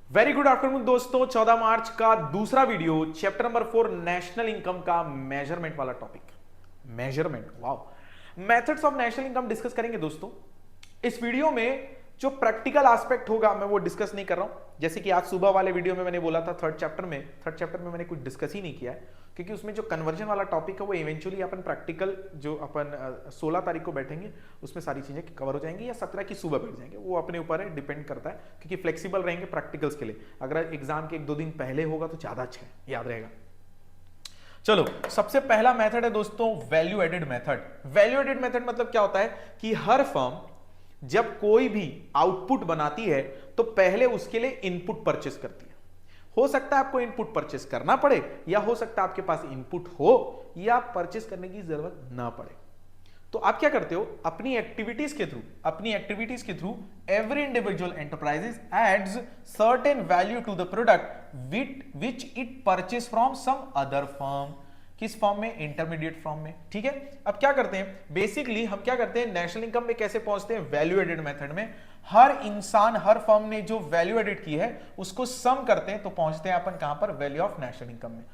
Very good afternoon दोस्तों। 14 मार्च का दूसरा video, chapter number 4 national income का मेजरमेंट वाला topic. Measurement, wow. Methods of national income discuss करेंगे दोस्तों। इस वीडियो में जो प्रैक्टिकल एस्पेक्ट होगा मैं वो डिस्कस नहीं कर रहा हूं। जैसे कि आज सुबह वाले वीडियो में मैंने बोला था थर्ड चैप्टर में मैंने कुछ डिस्कस ही नहीं किया है, क्योंकि उसमें जो कन्वर्जन वाला टॉपिक है वो इवेंचुअली अपन प्रैक्टिकल जो अपन 16 तारीख को बैठेंगे उसमें सारी चीजें कवर हो जाएंगी, या 17 की सुबह बैठ जाएंगे, वो अपने ऊपर है, डिपेंड करता है, क्योंकि फ्लेक्सिबल रहेंगे प्रैक्टिकल्स के लिए। अगर एग्जाम के 1-2 दिन पहले होगा तो ज्यादा अच्छा है, याद रहेगा। चलो, सबसे पहला मेथड है दोस्तों value added method. Value added method मतलब क्या होता है कि हर फर्म जब कोई भी आउटपुट बनाती है तो पहले उसके लिए इनपुट परचेस करती है। हो सकता है आपको इनपुट परचेस करना पड़े, या हो सकता है आपके पास इनपुट हो या परचेस करने की जरूरत ना पड़े। तो आप क्या करते हो, अपनी एक्टिविटीज के through every individual enterprises adds certain value to the product which it purchase from some other firm. किस फॉर्म में? इंटरमीडिएट फॉर्म में। ठीक है, अब क्या करते हैं, बेसिकली हम क्या करते हैं, नेशनल इनकम में कैसे पहुंचते हैं? वैल्यू एडेड मेथड में। हर इंसान, हर फर्म ने जो वैल्यू एडेड की है उसको सम करते हैं तो पहुंचते हैं अपन कहां पर? वैल्यू ऑफ नेशनल इनकम में।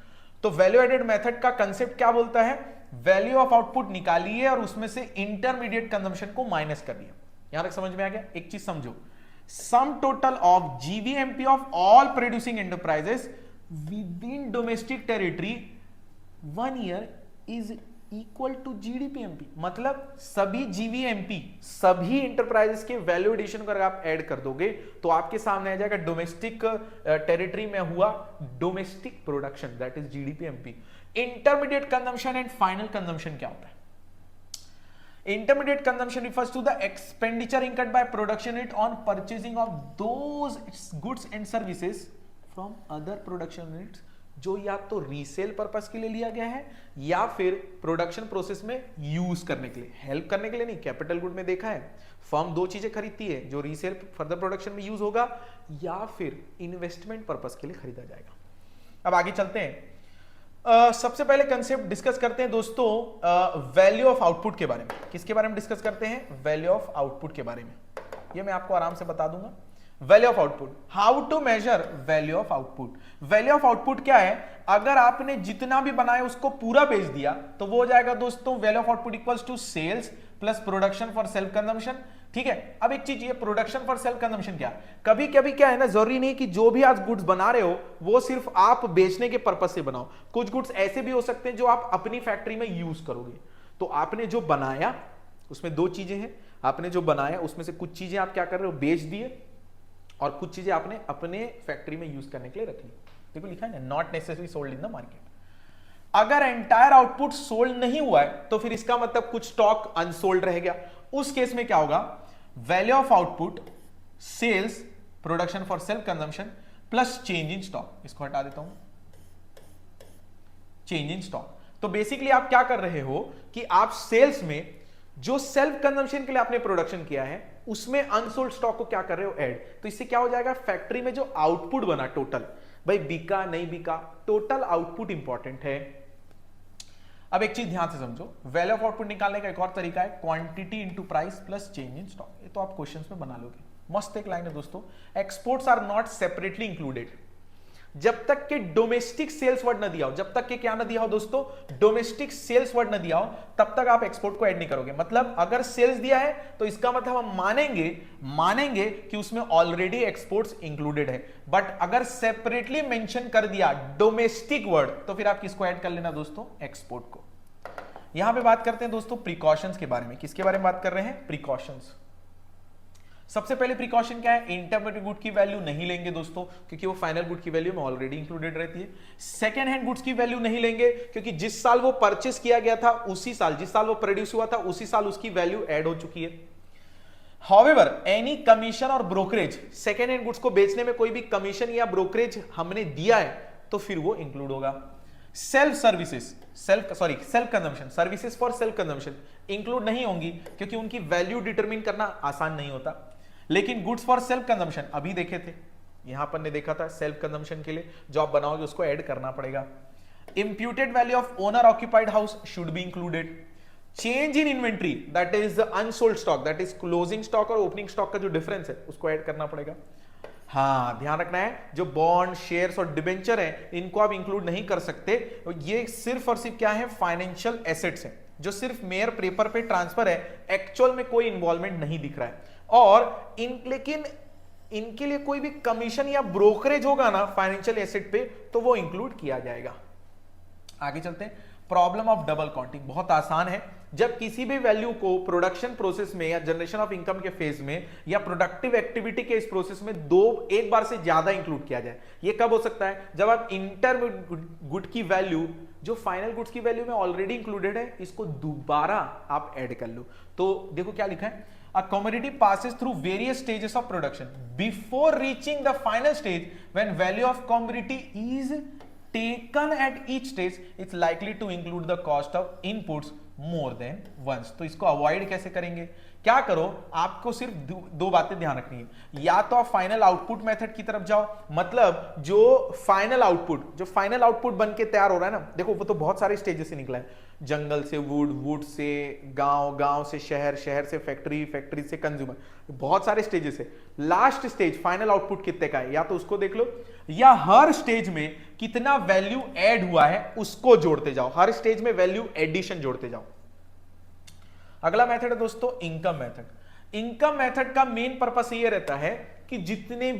तो वैल्यू एडेड मेथड का कंसेप्ट क्या बोलता है? वैल्यू ऑफ आउटपुट निकालिए और उसमें से इंटरमीडिएट कंजम्पशन को माइनस कर दिया। यहां तक समझ में आ गया? एक चीज समझो, sum total of GVMP of all producing enterprises within domestic territory 1 year is equal to GDPMP. मतलब सभी जीवीएमपी, सभी इंटरप्राइजेस के वैल्यू एडिशन को अगर आप ऐड कर दोगे तो आपके सामने आ जाएगा डोमेस्टिक टेरिटरी में हुआ domestic production, that is जीडीपीएमपी। Intermediate consumption and final consumption क्या होता है? Intermediate consumption refers to the expenditure incurred by production unit on purchasing of those goods and services from other production units, जो या तो resale purpose के लिए लिया गया है या फिर प्रोडक्शन प्रोसेस में यूज करने के लिए, हेल्प करने के लिए नहीं। कैपिटल गुड में देखा है फर्म 2 चीजें खरीदती है, जो रीसेल फर्दर प्रोडक्शन में यूज होगा या फिर इन्वेस्टमेंट पर्पस के लिए खरीदा जाएगा। अब आगे चलते हैं। सबसे पहले कंसेप्ट डिस्कस करते हैं दोस्तों वैल्यू ऑफ आउटपुट के बारे में। किसके बारे में डिस्कस करते हैं? वैल्यू ऑफ आउटपुट के बारे में। ये मैं आपको आराम से बता दूंगा। Value of output, how to measure value of output. Value of output क्या है? अगर आपने जितना भी बनाया उसको पूरा बेच दिया तो वो हो जाएगा दोस्तों value of output equals to sales plus production for self consumption. ठीक है, अब एक चीज ये प्रोडक्शन फॉर सेल्फ कंजम्पशन क्या? कभी कभी क्या है ना, जरूरी नहीं कि जो भी आज गुड्स बना रहे हो वो सिर्फ आप बेचने के पर्पस से बनाओ। कुछ गुड्स ऐसे भी हो सकते हैं जो आप अपनी फैक्ट्री में यूज करोगे। तो आपने जो बनाया उसमें 2 चीजें हैं। आपने जो बनाया उसमें से कुछ चीजें आप क्या कर रहे हो, बेच दिए, और कुछ चीजें आपने अपने फैक्ट्री में यूज करने के लिए रख ली। देखो लिखा है ना, not necessary sold in the market. अगर एंटायर आउटपुट सोल्ड नहीं हुआ है तो फिर इसका मतलब कुछ स्टॉक अनसोल्ड रह गया। उस केस में क्या होगा? Value of output sales production for self consumption plus change in stock. इसको हटा देता हूं, चेंज इन स्टॉक। तो बेसिकली आप क्या कर रहे हो कि आप सेल्स में जो सेल्फ कंजम्पशन के लिए आपने प्रोडक्शन किया है उसमें अनसोल्ड स्टॉक को क्या कर रहे हो, ऐड। तो इससे क्या हो जाएगा, फैक्ट्री में जो आउटपुट बना टोटल, भाई बिका नहीं बिका, टोटल आउटपुट इंपॉर्टेंट है। अब एक चीज ध्यान से समझो, वैल्यू ऑफ आउटपुट निकालने का एक और तरीका है quantity into price plus change in stock. ये तो आप क्वेश्चंस में बना लोगे। मस्त एक लाइन है दोस्तों, exports are not separately included. जब तक के डोमेस्टिक सेल्स वर्ड न दिया हो, जब तक के क्या न दिया हो दोस्तों, डोमेस्टिक सेल्स वर्ड न दिया हो, तब तक आप एक्सपोर्ट को ऐड नहीं करोगे। मतलब अगर सेल्स दिया है तो इसका मतलब हम मानेंगे कि उसमें ऑलरेडी एक्सपोर्ट्स इंक्लूडेड है। बट अगर सेपरेटली मेंशन कर दिया डोमेस्टिक वर्ड तो फिर आप किसको ऐड कर लेना दोस्तों, एक्सपोर्ट को। यहां पे बात करते हैं दोस्तों प्रिकॉशंस के बारे में। किसके बारे में बात कर रहे हैं? प्रिकॉशंस। सबसे पहले प्रिकॉशन क्या है? इंटरमीडिएट गुड की वैल्यू नहीं लेंगे दोस्तों, क्योंकि वो फाइनल गुड की वैल्यू में ऑलरेडी इंक्लूडेड रहती है। सेकेंड हैंड गुड्स की वैल्यू नहीं लेंगे, क्योंकि जिस साल वो परचेस किया गया था उसी साल, जिस साल वो प्रोड्यूस हुआ था उसी साल उसकी वैल्यू ऐड हो चुकी है। हाउएवर एनी कमीशन और ब्रोकरेज, सेकेंड हैंड गुड्स को बेचने में कोई भी कमीशन या ब्रोकरेज हमने दिया है तो फिर वो इंक्लूड होगा। Self consumption, services for self consumption include नहीं होंगी, क्योंकि उनकी वैल्यू डिटरमिन करना आसान नहीं होता। लेकिन गुड्स फॉर सेल्फ कंजम्पशन अभी देखे थे, यहां पर ने देखा था सेल्फ कंजम्पशन के लिए जो आप बनाओगे उसको ऐड करना पड़ेगा। Imputed value of owner occupied house should be included. Change in inventory, that is unsold stock, that is closing stock और ओपनिंग स्टॉक का जो डिफरेंस है उसको ऐड करना पड़ेगा। हाँ ध्यान रखना है, जो बॉन्ड, शेयर्स और डिबेंचर है इनको आप इंक्लूड नहीं कर सकते। ये सिर्फ और सिर्फ क्या है, फाइनेंशियल एसेट्स है जो सिर्फ मेयर पेपर पे ट्रांसफर है, एक्चुअल में कोई इन्वॉल्वमेंट नहीं दिख रहा है। और लेकिन इनके लिए कोई भी कमीशन या ब्रोकरेज होगा ना फाइनेंशियल एसेट पे, तो वो इंक्लूड किया जाएगा। आगे चलते हैं। प्रॉब्लम ऑफ डबल काउंटिंग बहुत आसान है। जब किसी भी वैल्यू को प्रोडक्शन प्रोसेस में या जनरेशन ऑफ इनकम के फेज में या प्रोडक्टिव एक्टिविटी के इस प्रोसेस में एक बार से ज्यादा इंक्लूड किया जाए। ये कब हो सकता है, जब आप इंटर गुड की वैल्यू जो फाइनल गुड्स की वैल्यू में ऑलरेडी इंक्लूडेड है, इसको दोबारा आप ऐड कर लो। तो देखो क्या लिखा है, a commodity passes through various stages of production before reaching the final stage. When value of commodity is taken at each stage, it's likely to include the cost of inputs more than once. तो इसको avoid कैसे करेंगे, क्या करो, आपको सिर्फ दो बातें ध्यान रखनी है। या तो आप फाइनल आउटपुट मेथड की तरफ जाओ, मतलब जो फाइनल आउटपुट बन के तैयार हो रहा है ना, देखो वो तो बहुत सारे स्टेजेस से निकला है, जंगल से वुड, वुड से गांव, गांव से शहर, शहर से फैक्ट्री, फैक्ट्री से कंज्यूमर, बहुत सारे स्टेजेस है। लास्ट स्टेज फाइनल आउटपुट कितने का है, या तो उसको देख लो, या हर स्टेज में कितना वैल्यू ऐड हुआ है उसको जोड़ते जाओ, हर स्टेज में वैल्यू एडिशन जोड़ते जाओ। अगला मेथड है दोस्तों इनकम मेथड। इनकम मेथड का मेन पर्पस ये रहता है कि जितने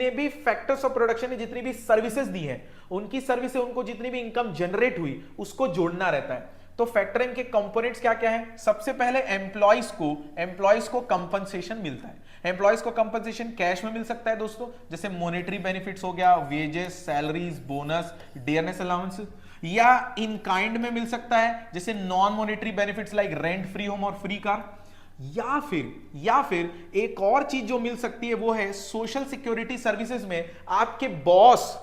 भी फैक्टर्स ऑफ प्रोडक्शन, जितनी भी सर्विसेज दी हैं, उनकी सर्विस से उनको जितनी भी इनकम जनरेट हुई उसको जोड़ना रहता है। तो फैक्टरिंग के कंपोनेंट्स क्या क्या है, सबसे पहले एम्प्लॉइज को कंपनसेशन मिलता है। एम्प्लॉइज को कंपनसेशन कैश में मिल सकता है दोस्तों, जैसे मॉनेटरी बेनिफिट्स हो गया, wages, salaries, bonus, dearness allowance, या इन काइंड में मिल सकता है जैसे non monetary benefits like rent free home और फ्री कार, या फिर एक और चीज जो मिल सकती है वो है सोशल सिक्योरिटी सर्विसेज में आपके बॉस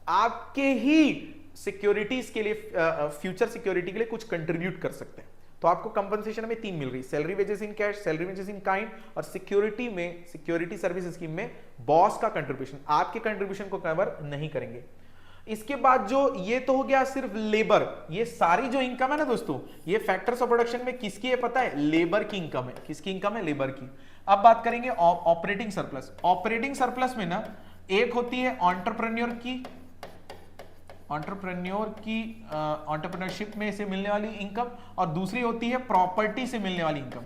आपके ही सिक्योरिटीज के लिए, फ्यूचर सिक्योरिटी के लिए कुछ कंट्रीब्यूट कर सकते हैं। तो आपको कंपनसेशन में 3 मिल रही, salary wages in cash, salary wages in kind, और सिक्योरिटी सर्विस स्कीम में बॉस का कंट्रीब्यूशन, आपके कंट्रीब्यूशन को कवर नहीं करेंगे। इसके बाद जो ये तो हो गया सिर्फ लेबर, ये सारी जो इनकम है ना दोस्तों, ये फैक्टर्स ऑफ प्रोडक्शन में किसकी है पता है, लेबर की इनकम है। किसकी इनकम है, लेबर की। अब बात करेंगे ऑपरेटिंग सरप्लस। ऑपरेटिंग सरप्लस में ना एक होती है एंटरप्रेन्योरशिप में से मिलने वाली इनकम, और दूसरी होती है प्रॉपर्टी से मिलने वाली इनकम,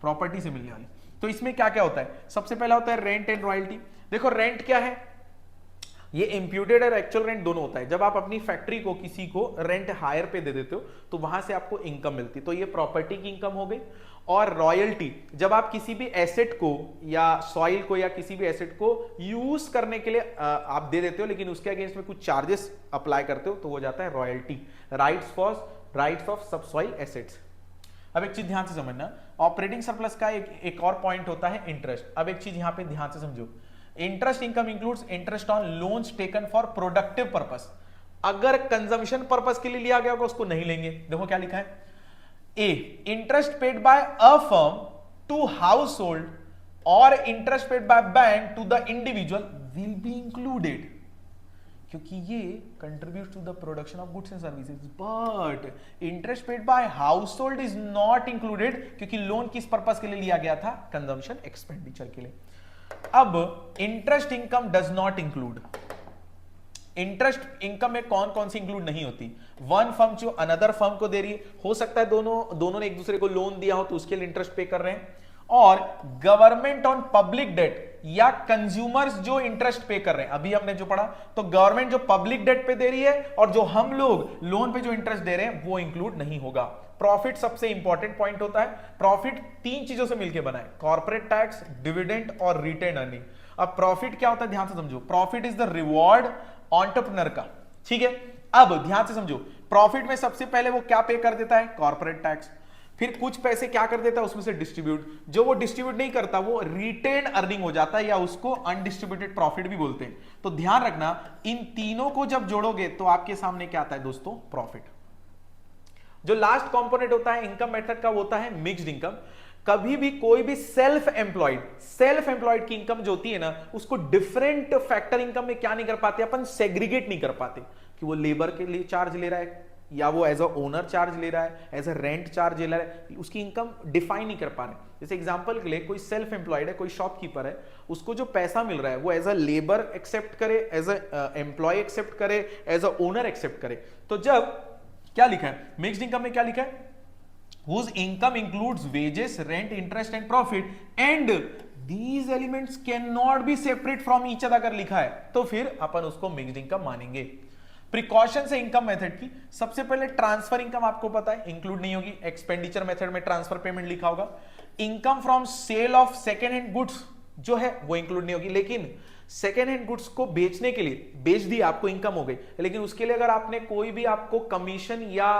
प्रॉपर्टी से मिलने वाली। तो इसमें क्या क्या होता है, सबसे पहला होता है रेंट एंड रॉयल्टी। देखो रेंट क्या है, ये इंप्यूटेड और एक्चुअल रेंट दोनों होता है। जब आप अपनी फैक्ट्री को किसी को रेंट हायर पे दे देते हो तो वहां से आपको इनकम मिलती है, तो ये प्रॉपर्टी की इनकम हो गई। और रॉयल्टी, जब आप किसी भी एसेट को या सॉइल को या किसी भी एसेट को यूज करने के लिए आप दे देते हो, लेकिन उसके अगेंस्ट में कुछ चार्जेस अप्लाई करते हो, तो वो जाता है royalty, rights of subsoil assets. अब एक चीज ध्यान से समझना, ऑपरेटिंग सरप्लस का एक और पॉइंट होता है इंटरेस्ट। अब एक चीज यहां पे ध्यान से समझो, interest income includes interest on loans taken for productive purpose. अगर कंजम्पशन पर्पस के लिए लिया गया होगा उसको नहीं लेंगे। देखो क्या लिखा है, a interest paid by a firm to household और interest paid by bank to the individual will be included, क्योंकि ये contribute to the production of goods and services. But interest paid by household is not included, क्योंकि loan किस purpose के लिए लिया गया था, कंजम्पशन एक्सपेंडिचर के लिए। अब interest income does not include, interest income में कौन कौन सी इंक्लूड नहीं होती, वन फर्म जो अनदर फर्म को दे रही है, हो सकता है दोनों ने एक दूसरे को लोन दिया हो तो उसके लिए इंटरेस्ट पे कर रहे हैं, और गवर्नमेंट ऑन पब्लिक डेट या कंज्यूमर्स जो इंटरेस्ट पे कर रहे हैं। अभी हमने जो पढ़ा, तो गवर्नमेंट जो पब्लिक डेट पे दे रही है और जो हम लोग लोन पे जो इंटरेस्ट दे रहे हैं वो इंक्लूड नहीं होगा। प्रॉफिट सबसे इंपॉर्टेंट पॉइंट होता है। प्रॉफिट 3 चीजों से मिलकर बना है, कॉर्पोरेट टैक्स, डिविडेंड और रिटेन अर्निंग। अब प्रॉफिट क्या होता है ध्यान से समझो, profit is the reward entrepreneur का, ठीक है। अब ध्यान से समझो, प्रॉफिट में सबसे पहले वो क्या पे कर देता है, कॉर्पोरेट टैक्स, फिर कुछ पैसे क्या कर देता है उसमें से डिस्ट्रीब्यूट, जो वो डिस्ट्रीब्यूट नहीं करता वो रिटेन अर्निंग हो जाता है, या उसको अनडिस्ट्रीब्यूटेड प्रॉफिट भी बोलते हैं। तो ध्यान रखना, इन तीनों को जब जोड़ोगे तो आपके सामने क्या आता है दोस्तों, प्रॉफिट। जो लास्ट कंपोनेंट होता है इनकम मेथड का वो होता है मिक्स्ड इनकम। कभी भी कोई भी सेल्फ एम्प्लॉयड की इनकम जो होती है ना, उसको डिफरेंट फैक्टर इनकम में क्या नहीं कर पाते अपन, सेग्रीगेट नहीं कर पाते कि वो लेबर के लिए चार्ज ले रहा है या वो एज अ ओनर चार्ज ले रहा है, एज अ रेंट चार्ज ले रहा है, उसकी इनकम डिफाइन नहीं कर पा रहे। जैसे एग्जांपल के लिए कोई सेल्फ एम्प्लॉयड है, कोई शॉपकीपर है, उसको जो पैसा मिल रहा है वो एज अ लेबर एक्सेप्ट करे, एज अ एम्प्लॉय एक्सेप्ट करे, एज अ ओनर एक्सेप्ट करे। तो जब क्या लिखा है मिक्स्ड इनकम में, क्या लिखा है whose income includes wages, rent, interest and profit and these elements cannot be separate from each other अगर लिखा है तो फिर अपन उसको मिक्स्ड इनकम मानेंगे। प्रिकॉशन से इनकम मेथड की, सबसे पहले ट्रांसफर इनकम आपको पता है इंक्लूड नहीं होगी, एक्सपेंडिचर मेथड में ट्रांसफर पेमेंट लिखा होगा। Income from sale of second hand goods जो है वो इंक्लूड नहीं होगी, लेकिन सेकेंड हैंड गुड्स को बेचने के लिए बेच दी, आपको इनकम हो गई, लेकिन उसके लिए अगर आपने कोई भी आपको कमीशन या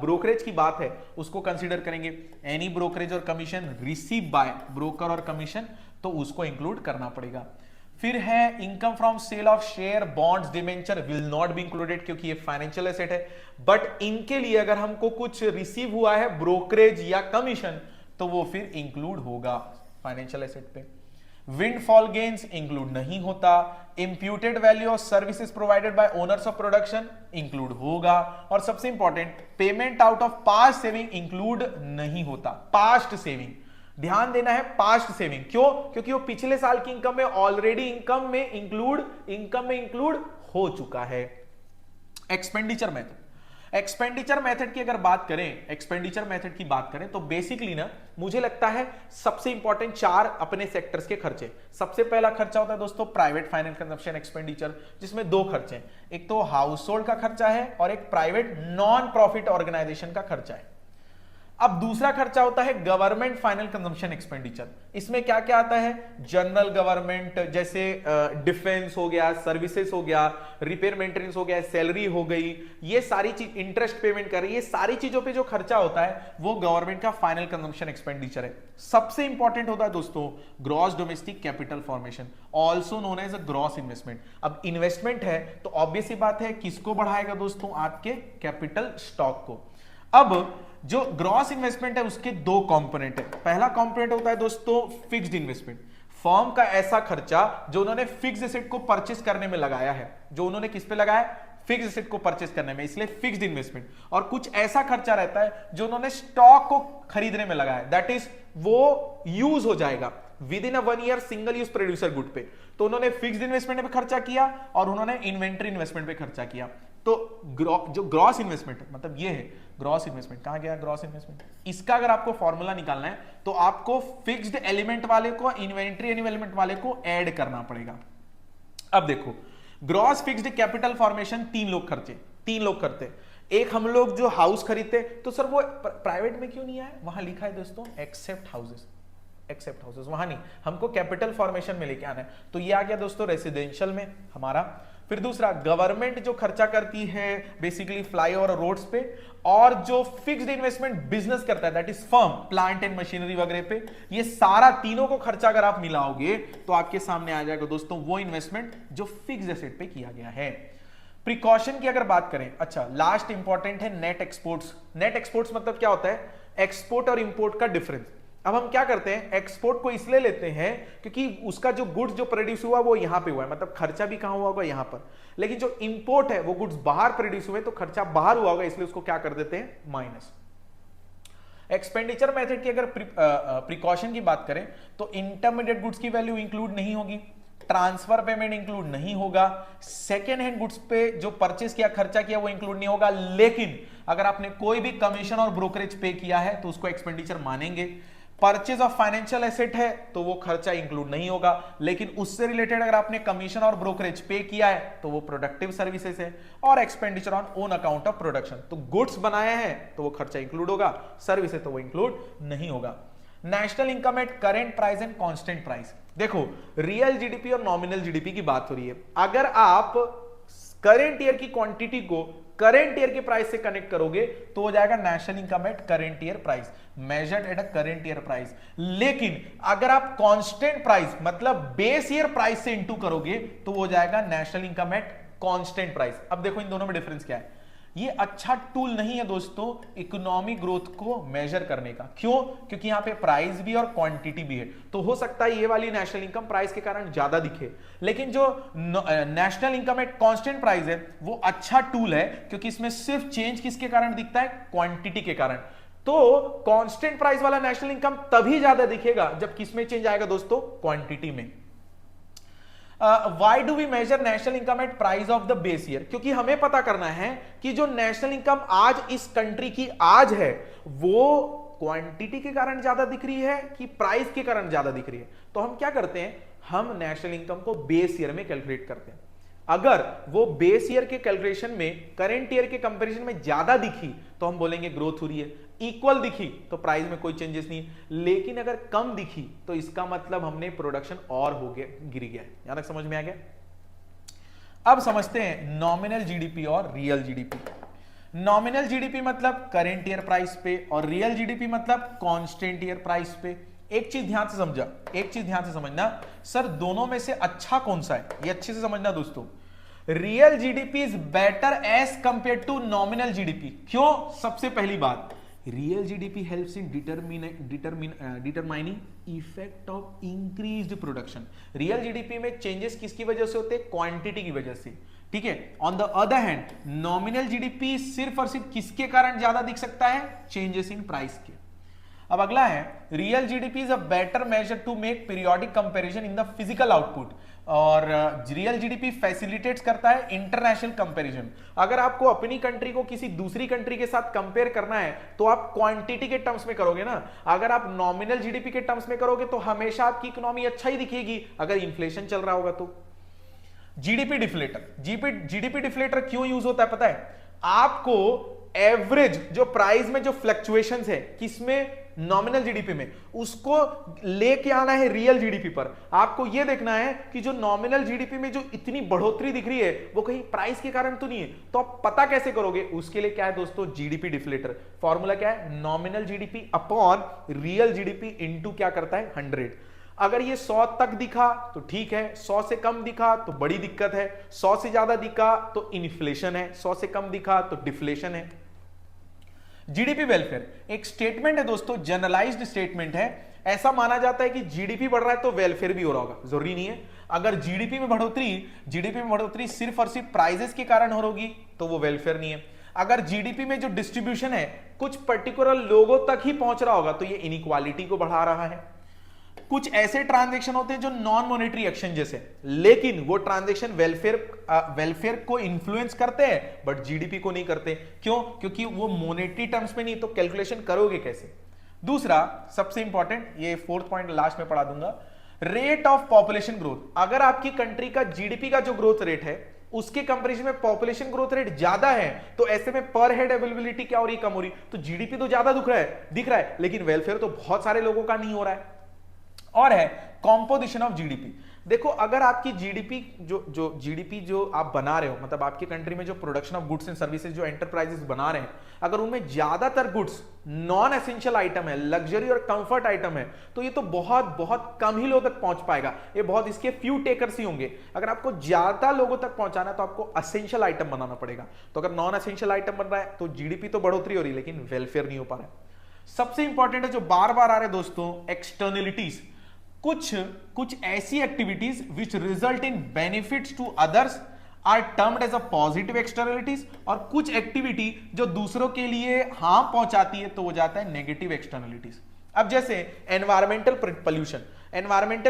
ब्रोकरेज की बात है उसको कंसीडर करेंगे। एनी ब्रोकरेज और कमीशन रिसीव बाय ब्रोकर और कमीशन, तो उसको इंक्लूड करना पड़ेगा। फिर है income from sale of share, bonds, debenture will not be included क्योंकि ये फाइनेंशियल एसेट है, बट इनके लिए अगर हमको कुछ रिसीव हुआ है ब्रोकरेज या कमीशन तो वो फिर इंक्लूड होगा फाइनेंशियल एसेट पे। विंडफॉल गेन्स इंक्लूड नहीं होता। Imputed value of services provided by owners of production include होगा। और सबसे important payment out of past saving include नहीं होता। पास्ट सेविंग ध्यान देना है, पास्ट सेविंग क्यों? क्योंकि वो पिछले साल की इनकम में ऑलरेडी इनकम में इंक्लूड हो चुका है। एक्सपेंडिचर मेथड, एक्सपेंडिचर मेथड की अगर बात करें, एक्सपेंडिचर मेथड की बात करें तो बेसिकली ना मुझे लगता है सबसे इंपॉर्टेंट 4 अपने सेक्टर्स के खर्चे। सबसे पहला खर्चा होता है दोस्तों प्राइवेट फाइनल कंजप्शन एक्सपेंडिचर, जिसमें 2 खर्चे हैं, एक तो हाउस होल्ड का खर्चा है और एक प्राइवेट नॉन प्रॉफिट ऑर्गेनाइजेशन का खर्चा है। अब दूसरा खर्चा होता है गवर्नमेंट फाइनल कंजम्पशन एक्सपेंडिचर। इसमें क्या क्या आता है? जनरल गवर्नमेंट जैसे डिफेंस हो गया, सर्विसेज हो गया, रिपेयर मेंटेनेंस हो गया, सैलरी हो गई, ये सारी चीज, इंटरेस्ट पेमेंट कर रही है, ये सारी चीजों पे जो खर्चा होता है वो गवर्नमेंट का फाइनल कंजम्पशन एक्सपेंडिचर है। सबसे इंपॉर्टेंट होता है दोस्तों gross domestic capital formation, also known as a gross investment. अब इन्वेस्टमेंट है तो ऑब्वियस सी बात है किसको बढ़ाएगा दोस्तों? आपके कैपिटल स्टॉक को। अब जो ग्रॉस इन्वेस्टमेंट है उसके 2 कंपोनेंट है। पहला कंपोनेंट होता है दोस्तों फिक्स्ड इन्वेस्टमेंट, फर्म का ऐसा खर्चा जो उन्होंने फिक्स्ड एसेट को परचेस करने में लगाया है, जो उन्होंने किस पे लगाया? फिक्स्ड एसेट को परचेस करने में, इसलिए फिक्स्ड इन्वेस्टमेंट। और कुछ ऐसा खर्चा रहता है जो उन्होंने स्टॉक को खरीदने में लगाया, दैट इज वो यूज हो जाएगा with in a 1 year single use producer good पे। तो उन्होंने फिक्स्ड इन्वेस्टमेंट पे खर्चा किया और उन्होंने इन्वेंटरी इन्वेस्टमेंट पे खर्चा किया। तो जो ग्रॉस इन्वेस्टमेंट है, मतलब ये है ग्रॉस इन्वेस्टमेंट। कहां गया ग्रॉस इन्वेस्टमेंट? इसका अगर आपको फॉर्मूला निकालना है तो आपको फिक्स्ड एलिमेंट वाले को इन्वेंटरी एलिमेंट वाले को ऐड करना पड़ेगा। अब देखो ग्रॉस फिक्स्ड कैपिटल फॉर्मेशन 3 लोग करते। एक हम लोग जो हाउस खरीदते, तो सर वो प्राइवेट में क्यों नहीं आया? वहां लिखा है दोस्तों एक्सेप्ट हाउसेस, वहां नहीं, हमको कैपिटल फॉर्मेशन में लेके आना है। तो ये आ गया दोस्तों रेसिडेंशियल में हमारा। फिर दूसरा गवर्नमेंट जो खर्चा करती है बेसिकली फ्लाईओवर और रोड्स पे, और जो फिक्स्ड इन्वेस्टमेंट बिजनेस करता है that is firm, plant and machinery वगैरह पे, ये सारा तीनों को खर्चा अगर आप मिलाओगे तो आपके सामने आ जाएगा दोस्तों वो इन्वेस्टमेंट जो फिक्स्ड एसेट पे किया गया है। प्रिकॉशन की अगर बात करें, अच्छा लास्ट इंपॉर्टेंट है नेट एक्सपोर्ट्स। नेट एक्सपोर्ट्स मतलब क्या होता है? एक्सपोर्ट और इंपोर्ट का डिफरेंस। अब हम क्या करते हैं, एक्सपोर्ट को इसलिए लेते हैं क्योंकि उसका जो गुड्स जो प्रोड्यूस हुआ वो यहां पे हुआ है, मतलब खर्चा भी कहां हुआ होगा? यहां पर। लेकिन जो इंपोर्ट है वो गुड्स बाहर प्रोड्यूस हुए तो खर्चा बाहर हुआ होगा, इसलिए उसको क्या कर देते हैं? माइनस। एक्सपेंडिचर मेथड की अगर प्रिकॉशन की बात करें तो इंटरमीडिएट गुड्स की वैल्यू इंक्लूड नहीं होगी, ट्रांसफर पेमेंट इंक्लूड नहीं होगा, सेकेंड हैंड गुड्स पे जो परचेस किया, खर्चा किया वो इंक्लूड नहीं होगा। लेकिन अगर आपने कोई भी कमीशन और ब्रोकरेज पे किया है तो उसको एक्सपेंडिचर मानेंगे। परचेज ऑफ फाइनेंशियल एसेट है तो वो खर्चा इंक्लूड नहीं होगा, लेकिन उससे रिलेटेड अगर आपने कमीशन और ब्रोकरेज पे किया है तो वो प्रोडक्टिव सर्विसेज है। और expenditure on own account of production, तो गुड्स बनाया है तो वो खर्चा इंक्लूड होगा, सर्विस है तो वो इंक्लूड नहीं होगा। National income eight current price and constant price. देखो रियल जीडीपी और नॉमिनल जीडीपी की बात हो रही है। अगर आप करेंट ईयर की क्वांटिटी को करेंट ईयर के प्राइस से कनेक्ट करोगे तो हो जाएगा national income eight current year price, measured at a current year price. लेकिन अगर आप कांस्टेंट प्राइस मतलब बेस ईयर प्राइस से इंटू करोगे तो हो जाएगा national income at constant price. अब देखो इन दोनों में डिफरेंस क्या है। ये अच्छा टूल नहीं है दोस्तों इकोनॉमिक ग्रोथ को मेजर करने का। क्यों? क्योंकि यहां पे प्राइस भी और क्वांटिटी भी है। तो हो सकता है ये वाली नेशनल इनकम प्राइस के कारण ज्यादा दिखे, लेकिन जो national income at constant price है वो अच्छा टूल है, क्योंकि इसमें सिर्फ चेंज किसके कारण दिखता है? क्वांटिटी के कारण। तो कांस्टेंट प्राइस वाला नेशनल इनकम तभी ज्यादा दिखेगा जब किसमें चेंज आएगा दोस्तों? क्वांटिटी में। Why do we measure national income at price of the base year? क्योंकि हमें पता करना है कि जो नेशनल इनकम आज इस कंट्री की आज है वो क्वांटिटी के कारण ज्यादा दिख रही है कि प्राइस के कारण ज्यादा दिख रही है। तो हम क्या करते हैं, हम नेशनल इनकम को बेस ईयर में कैलकुलेट करते हैं। अगर वो बेस ईयर के कैलकुलेशन में करंट ईयर के कंपैरिजन में ज्यादा दिखी तो हम बोलेंगे ग्रोथ हो रही है, इक्वल दिखी तो प्राइस में कोई चेंजेस नहीं, लेकिन अगर कम दिखी तो इसका मतलब हमने प्रोडक्शन और हो गया, गिर गया। यहां तक समझ में आ गया? अब समझते हैं नॉमिनल जीडीपी और रियल जीडीपी। नॉमिनल जीडीपी मतलब करंट ईयर प्राइस पे और रियल जीडीपी मतलब कांस्टेंट ईयर प्राइस पे। एक चीज ध्यान से समझना, सर दोनों में से अच्छा कौन सा है, ये अच्छे से समझना दोस्तों। Real GDP is better as compare to nominal GDP. क्यों? सबसे पहली बात, real GDP helps in determining effect of increased production. Real GDP में चेंजेस किसकी वजह से होते हैं? क्वांटिटी की वजह से। ठीक है। On the other hand nominal GDP सिर्फ और सिर्फ किसके कारण ज्यादा दिख सकता है? चेंजेस इन प्राइस के। अब अगला है real GDP is a better measure to make periodic comparison in the physical output. और रियल जीडीपी फैसिलिटेट्स करता है इंटरनेशनल कंपैरिजन। अगर आपको अपनी कंट्री को किसी दूसरी कंट्री के साथ कंपेयर करना है तो आप क्वांटिटी के टर्म्स में करोगे ना। अगर आप नॉमिनल जीडीपी के टर्म्स में करोगे तो हमेशा आपकी इकोनॉमी अच्छा ही दिखेगी अगर इन्फ्लेशन चल रहा होगा तो। जीडीपी डिफ्लेटर, जीडीपी डिफ्लेटर क्यों यूज होता है पता है? आपको एवरेज जो प्राइस में जो फ्लक्चुएशंस है किसमें? नॉमिनल जीडीपी में, उसको लेके आना है रियल जीडीपी पर। आपको यह देखना है कि जो नॉमिनल जीडीपी में जो इतनी बढ़ोतरी दिख रही है वो कहीं प्राइस के कारण तो नहीं है। तो आप पता कैसे करोगे? उसके लिए क्या है दोस्तों? GDP deflator. फॉर्मूला क्या है? Nominal GDP upon real GDP into क्या करता है? 100। अगर ये 100 तक दिखा तो ठीक है, 100 से कम दिखा तो बड़ी दिक्कत है, 100 से ज्यादा दिखा तो इन्फ्लेशन है, 100 से कम दिखा तो डिफ्लेशन है। जीडीपी वेलफेयर एक स्टेटमेंट है दोस्तों, जनरलाइज्ड स्टेटमेंट है। ऐसा माना जाता है कि जीडीपी बढ़ रहा है तो वेलफेयर भी हो रहा होगा, जरूरी नहीं है। अगर जीडीपी में बढ़ोतरी सिर्फ और सिर्फ प्राइजेस के कारण हो रही तो वो वेलफेयर नहीं है। अगर जीडीपी में जो डिस्ट्रीब्यूशन है कुछ पर्टिकुलर लोगों तक ही पहुंच रहा होगा तो ये इनइक्वालिटी को बढ़ा रहा है। कुछ ऐसे ट्रांजैक्शन होते हैं जो नॉन मॉनेटरी एक्शन जैसे, लेकिन वो ट्रांजैक्शन वेलफेयर को इन्फ्लुएंस करते हैं बट जीडीपी को नहीं करते। क्यों? क्योंकि वो मॉनेटरी टर्म्स में नहीं, तो कैलकुलेशन करोगे कैसे? दूसरा सबसे इंपॉर्टेंट, ये 4th पॉइंट लास्ट में पढ़ा दूंगा, रेट ऑफ पॉपुलेशन ग्रोथ। अगर आपकी कंट्री का जीडीपी का जो ग्रोथ रेट है उसके कंपैरिजन में पॉपुलेशन ग्रोथ रेट ज्यादा है तो ऐसे में पर हेड अवेलेबिलिटी क्या हो रही? कम हो रही। तो जीडीपी तो ज्यादा दिख रहा है लेकिन वेलफेयर तो बहुत सारे लोगों का नहीं हो रहा है। और है कॉम्पोजिशन ऑफ जीडीपी। देखो अगर आपकी जीडीपी जो आप बना रहे हो, मतलब आपकी कंट्री में जो production of goods and services जो एंटरप्राइजेस बना रहे हैं, अगर उनमें ज्यादातर गुड्स नॉन एसेंशियल आइटम है, लग्जरी और कंफर्ट आइटम है, तो ये तो बहुत बहुत कम ही लोगों तक पहुंच पाएगा। ये बहुत इसके फ्यू टेकर्स ही होंगे। अगर आपको ज्यादा लोगों तक पहुंचाना है तो आपको एसेंशियल आइटम बनाना पड़ेगा। तो अगर नॉन एसेंशियल आइटम बन रहा है तो जीडीपी तो बढ़ोतरी हो रही है लेकिन वेलफेयर नहीं हो पा रहा है। सबसे इंपॉर्टेंट है जो बार बार आ रहे दोस्तों, एक्सटर्नलिटीज। कुछ ऐसी activities which result in benefits to others are termed as a positive externalities, और कुछ एक्टिविटी जो दूसरों के लिए हार्म पहुंचाती है तो वो जाता है नेगेटिव एक्सटर्नलिटीज। अब जैसे एनवायरमेंटल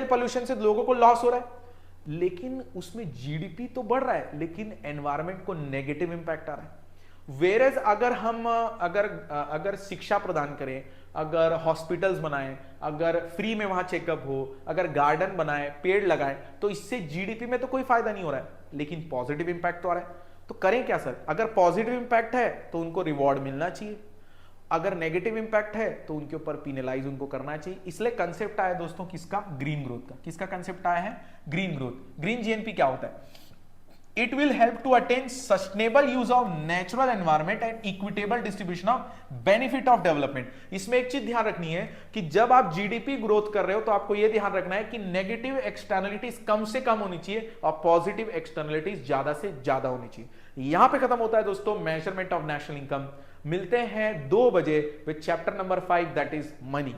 पोल्यूशन से लोगों को लॉस हो रहा है लेकिन उसमें जीडीपी तो बढ़ रहा है लेकिन एनवायरमेंट को नेगेटिव इंपैक्ट आ रहा है। वेरेज अगर हम अगर शिक्षा प्रदान करें, अगर हॉस्पिटल्स बनाएं, अगर फ्री में वहां चेकअप हो, अगर गार्डन बनाएं, पेड़ लगाएं, तो इससे जीडीपी में तो कोई फायदा नहीं हो रहा है लेकिन पॉजिटिव इंपैक्ट तो आ रहा है। तो करें क्या सर? अगर पॉजिटिव इंपैक्ट है तो उनको रिवॉर्ड मिलना चाहिए, अगर नेगेटिव इंपैक्ट है तो उनके ऊपर पिनलाइज उनको करना चाहिए। इसलिए कंसेप्ट आया दोस्तों किसका? ग्रीन ग्रोथ का। किसका कंसेप्ट आया है? Green growth. ग्रीन जीएनपी क्या होता है? It will help to attain sustainable use of natural environment and equitable distribution of benefit of development. इसमें एक चीज ध्यान रखनी है कि जब आप जीडीपी ग्रोथ कर रहे हो तो आपको यह ध्यान रखना है कि नेगेटिव एक्सटर्नलिटीज कम से कम होनी चाहिए और पॉजिटिव एक्सटर्नलिटीज ज्यादा से ज्यादा होनी चाहिए। यहां पे खत्म होता है दोस्तों मेजरमेंट ऑफ नेशनल इनकम। मिलते हैं 2 बजे with chapter number 5 that is money.